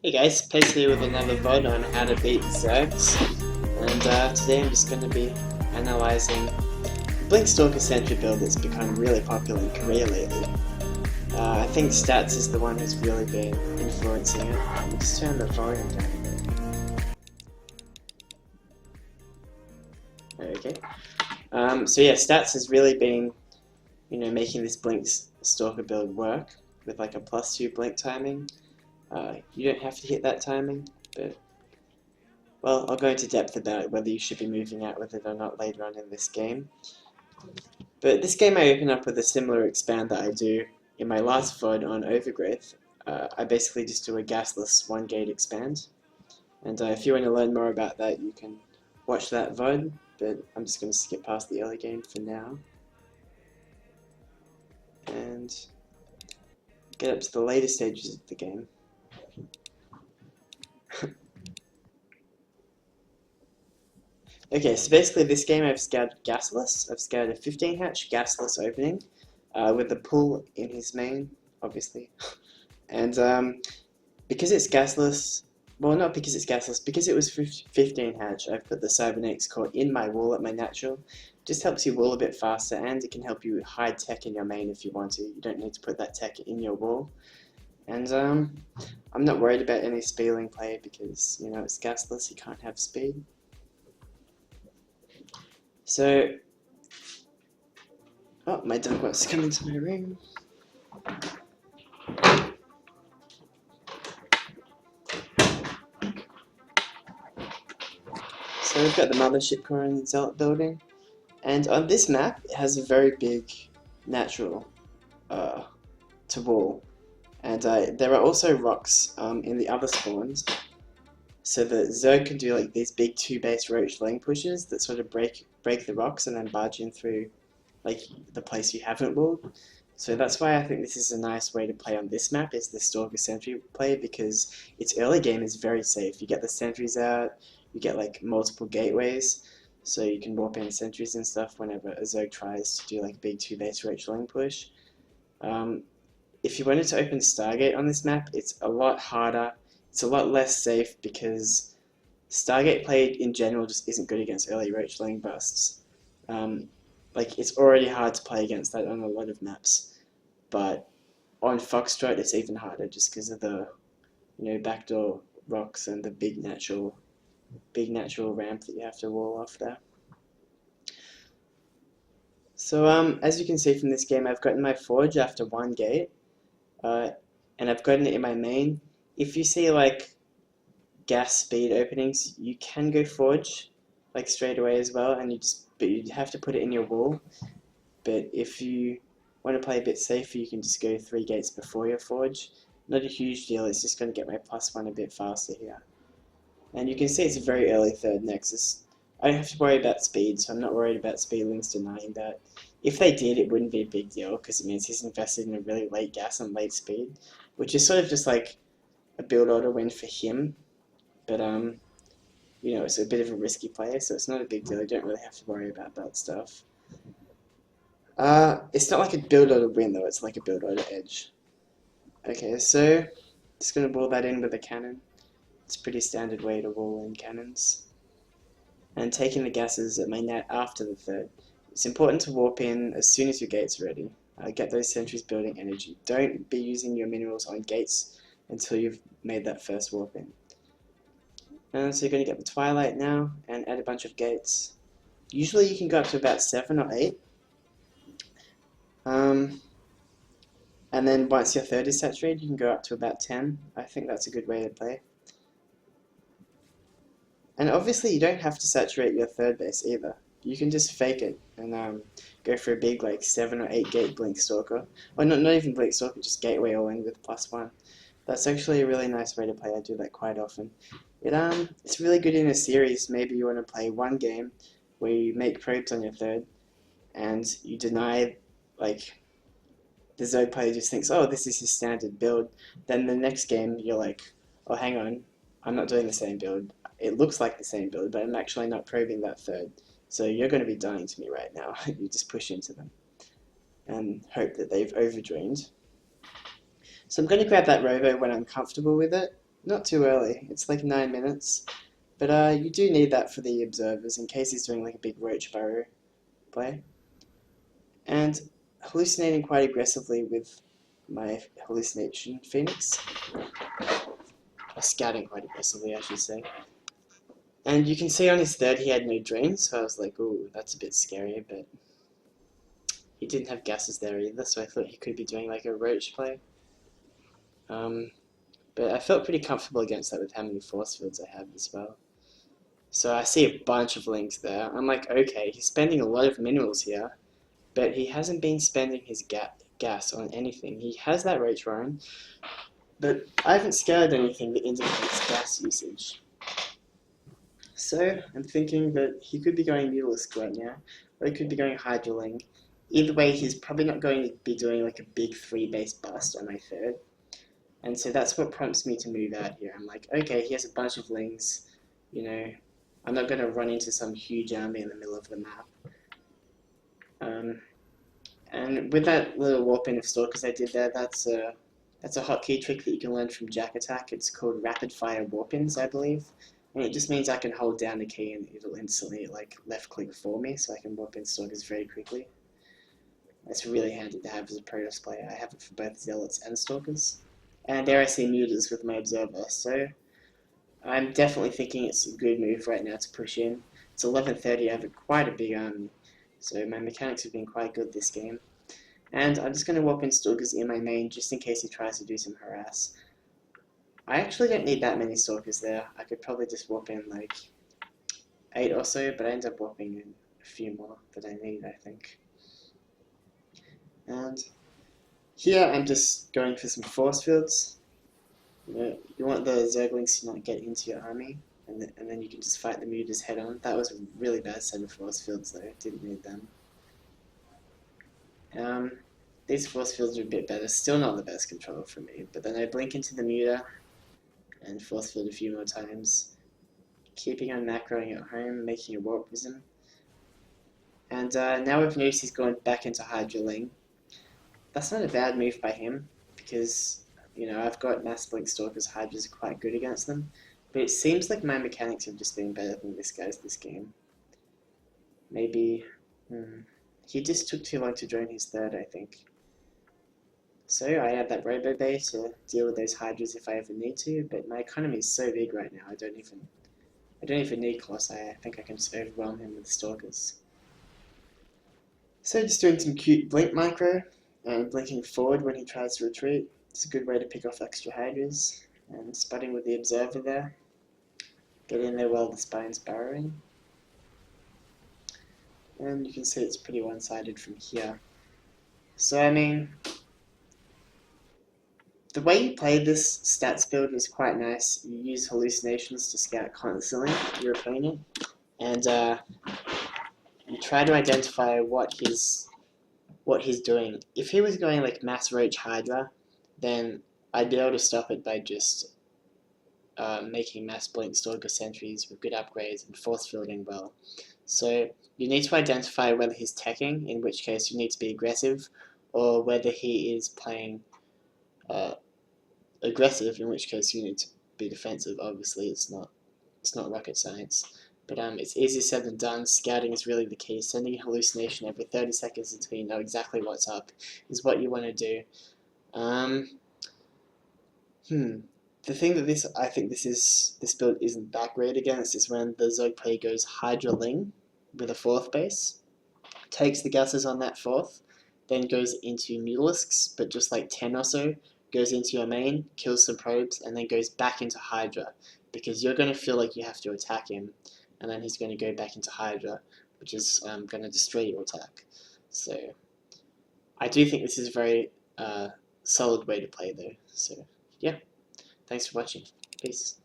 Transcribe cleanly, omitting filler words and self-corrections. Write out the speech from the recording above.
Hey guys, Pez here with another VOD on how to beat Zergs, and today I'm just going to be analysing the Blink Stalker Sentry build that's become really popular in Korea lately. I think Stats is the one who's really been influencing it. I'll just turn the volume down a bit. Okay. So yeah, Stats has really been, making this Blink Stalker build work with like a +2 blink timing. You don't have to hit that timing, but well, I'll go into depth about whether you should be moving out with it or not later on in this game. But this game I open up with a similar expand that I do in my last VOD on Overgrowth. I basically just do a gasless 1 gate expand. And if you want to learn more about that, you can watch that VOD, but I'm just going to skip past the early game for now. And get up to the later stages of the game. Okay, so basically this game I've scouted gasless. I've scouted a 15 hatch gasless opening with the pull in his main, obviously. And because it's gasless, well, not because it's gasless, because it was 15 hatch, I've put the Cybernetics core in my wall at my natural. Just helps you wall a bit faster, and it can help you hide tech in your main if you want to. You don't need to put that tech in your wall. And I'm not worried about any speedling play because, it's gasless, you can't have speed. So, oh, my dog wants to come into my room. So we've got the mothership core in the Zealot building, and on this map it has a very big natural to wall, and there are also rocks in the other spawns, so that Zerg can do like these big 2-base roach lane pushes that sort of break the rocks and then barge in through like the place you haven't walled. So that's why I think this is a nice way to play on this map, is the Stalker Sentry play, because its early game is very safe. You get the sentries out, you get like multiple gateways, so you can warp in sentries and stuff whenever a Zerg tries to do like a big 2-base roach lane push. If you wanted to open Stargate on this map, it's a lot harder, it's a lot less safe, because Stargate play in general just isn't good against early roach lane busts. Like, it's already hard to play against that on a lot of maps, but on Foxtrot it's even harder just because of the, backdoor rocks and the big natural ramp that you have to wall off there. So as you can see from this game, I've gotten my forge after 1 gate, and I've gotten it in my main. If you see like gas speed openings, you can go forge like straight away as well, and but you have to put it in your wall. But if you want to play a bit safer, you can just go 3 gates before your forge. Not a huge deal, it's just going to get my +1 a bit faster here. And you can see it's a very early 3rd nexus. I don't have to worry about speed, so I'm not worried about speedlings denying that. If they did, it wouldn't be a big deal, because it means he's invested in a really late gas and late speed, which is sort of just like a build order win for him. But it's a bit of a risky play, so it's not a big deal. You don't really have to worry about that stuff. It's not like a build order win though, it's like a build order edge. Okay, so just gonna wall that in with a cannon. It's a pretty standard way to wall in cannons. And taking the gases at my net after the 3rd. It's important to warp in as soon as your gate's ready. Get those sentries building energy. Don't be using your minerals on gates until you've made that first warp in. So you're going to get the Twilight now and add a bunch of gates. Usually you can go up to about 7 or 8. And then once your 3rd is saturated, you can go up to about 10. I think that's a good way to play. And obviously you don't have to saturate your 3rd base either. You can just fake it and go for a big like 7 or 8 gate Blink Stalker. Or not even Blink Stalker, just gateway all in with +1. That's actually a really nice way to play. I do that quite often. It's really good in a series. Maybe you want to play 1 game where you make probes on your 3rd and you deny, like, the Zerg player just thinks, oh, this is his standard build. Then the next game you're like, oh, hang on, I'm not doing the same build. It looks like the same build, but I'm actually not probing that 3rd. So you're going to be dying to me right now. You just push into them and hope that they've overdreamed. So I'm going to grab that Rovo when I'm comfortable with it. Not too early. It's like 9 minutes. But you do need that for the observers in case he's doing like a big roach burrow play. And hallucinating quite aggressively with my hallucination phoenix. Or scouting quite aggressively, I should say. And you can see on his third he had no drains, so I was like, ooh, that's a bit scary, but he didn't have gases there either, so I thought he could be doing like a roach play. But I felt pretty comfortable against that with how many force fields I have as well. So I see a bunch of links there. I'm like, okay, he's spending a lot of minerals here, but he hasn't been spending his gas on anything. He has that roach run, but I haven't scoured anything that indicates gas usage. So I'm thinking that he could be going Mutalisk right now, or he could be going Hydraling. Either way, he's probably not going to be doing like a big 3-base bust on my third. And so that's what prompts me to move out here. I'm like, okay, he has a bunch of lings, you know, I'm not going to run into some huge army in the middle of the map. And with that little warp in of Stalkers I did there, that's a hotkey trick that you can learn from Jack Attack. It's called Rapid Fire Warp-ins, I believe. And it just means I can hold down the key and it'll instantly like left click for me, so I can warp in Stalkers very quickly. That's really handy to have as a Protoss player. I have it for both Zealots and Stalkers. And there I see Mutas with my Observer, so I'm definitely thinking it's a good move right now to push in. It's 11:30, I have quite a big army, so my mechanics have been quite good this game. And I'm just going to warp in Stalkers in my main just in case he tries to do some harass. I actually don't need that many Stalkers there. I could probably just warp in like 8 or so, but I end up warping in a few more that I need, I think. And here I'm just going for some force fields. You want the Zerglings to not get into your army, and then you can just fight the Mutas head on. That was a really bad set of force fields though, didn't need them. These force fields are a bit better, still not the best control for me, but then I blink into the Muta and force field a few more times, keeping on macroing at home, making a warp prism. And now we've noticed he's going back into Hydraling. That's not a bad move by him, because you know, I've got Mass Blink Stalkers, Hydras are quite good against them, but it seems like my mechanics have just been better than this guy's this game. Maybe, he just took too long to join his third, I think. So I have that Robo Bay to deal with those Hydras if I ever need to, but my economy is so big right now, I don't even need Colossi. I think I can just overwhelm him with Stalkers. So just doing some cute blink micro, and blinking forward when he tries to retreat. It's a good way to pick off extra Hydras, and spotting with the Observer there. Get in there while the Spine's burrowing. And you can see it's pretty one-sided from here. So I mean, the way you play this stats build is quite nice. You use hallucinations to scout constantly your opponent, and you try to identify what he's doing. If he was going like Mass Roach Hydra, then I'd be able to stop it by just making Mass Blink Stalker sentries with good upgrades and force fielding well. So you need to identify whether he's teching, in which case you need to be aggressive, or whether he is playing aggressive, in which case you need to be defensive. Obviously, it's not rocket science. But it's easier said than done. Scouting is really the key. Sending a hallucination every 30 seconds until you know exactly what's up is what you want to do. The thing that I think this build isn't that great against is when the Zerg player goes Hydraling with a 4th base, takes the gases on that 4th, then goes into Mutalisks, but just like 10 or so, goes into your main, kills some probes, and then goes back into Hydra, because you're going to feel like you have to attack him, and then he's going to go back into Hydra, which is going to destroy your attack. So I do think this is a very solid way to play though. So yeah, thanks for watching. Peace.